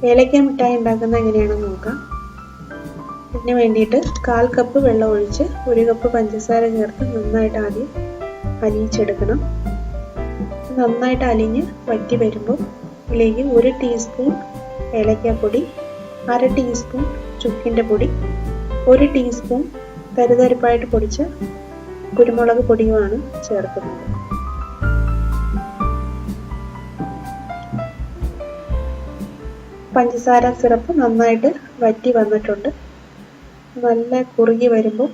ഏലക്ക മിഠായി ഉണ്ടാക്കുന്നത് എങ്ങനെയാണെന്ന് നോക്കാം. ഇതിന് വേണ്ടിയിട്ട് 1/4 കപ്പ് വെള്ളം ഒഴിച്ച് 1 കപ്പ് പഞ്ചസാര ചേർത്ത് നന്നായിട്ട് ആദ്യം അലിയിച്ചെടുക്കണം. നന്നായിട്ട് അലിഞ്ഞ് വറ്റി വരുമ്പോൾ ഇതിലേക്ക് 1 ടീസ്പൂൺ ഏലക്കാപ്പൊടി, 1/2 ടീസ്പൂൺ ചുക്കിൻ്റെ പൊടി, 1 ടീസ്പൂൺ തരിതരിപ്പായിട്ട് പൊടിച്ച കുരുമുളക് പൊടിയുമാണ് ചേർക്കുന്നത്. പഞ്ചസാര സിറപ്പ് നന്നായിട്ട് വറ്റി വന്നിട്ടുണ്ട്. നല്ല കുറുകി വരുമ്പോൾ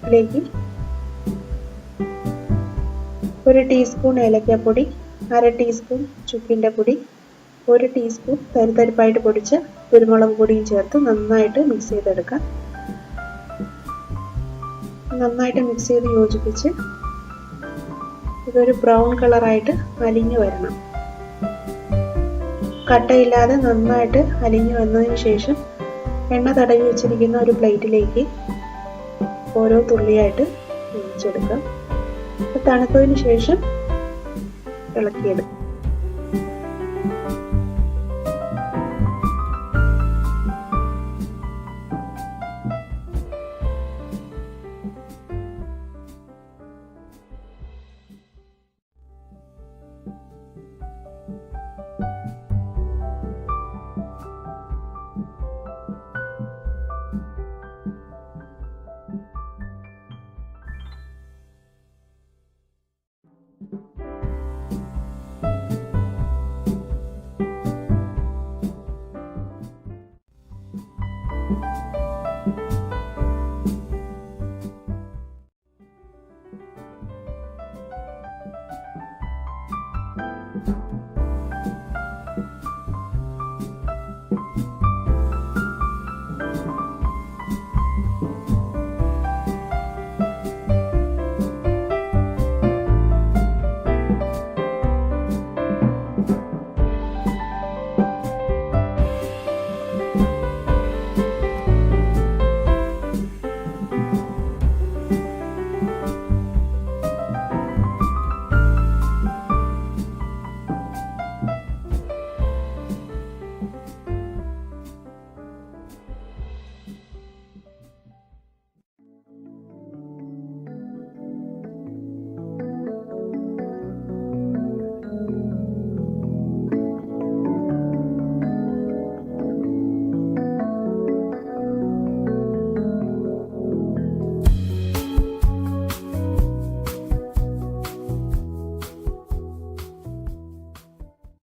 ഇതിലേക്ക് 1 ടീസ്പൂൺ ഏലക്കാപ്പൊടി, 1/2 ടീസ്പൂൺ ചുക്കിൻ്റെ പൊടി, 1 ടീസ്പൂൺ തരിതരിപ്പായിട്ട് പൊടിച്ച കുരുമുളക് പൊടിയും ചേർത്ത് നന്നായിട്ട് മിക്സ് ചെയ്തെടുക്കാം. നന്നായിട്ട് മിക്സ് ചെയ്ത് യോജിപ്പിച്ച് ഇതൊരു ബ്രൗൺ കളറായിട്ട് അലിഞ്ഞു വരണം. കട്ടയില്ലാതെ നന്നായിട്ട് അലിഞ്ഞു വന്നതിന് ശേഷം എണ്ണ തടവി വെച്ചിരിക്കുന്ന ഒരു പ്ലേറ്റിലേക്ക് ഓരോ തുള്ളിയായിട്ട് ഒഴിച്ചെടുക്കാം. തണുത്തതിന് ശേഷം ഇളക്കിയെടുക്കാം.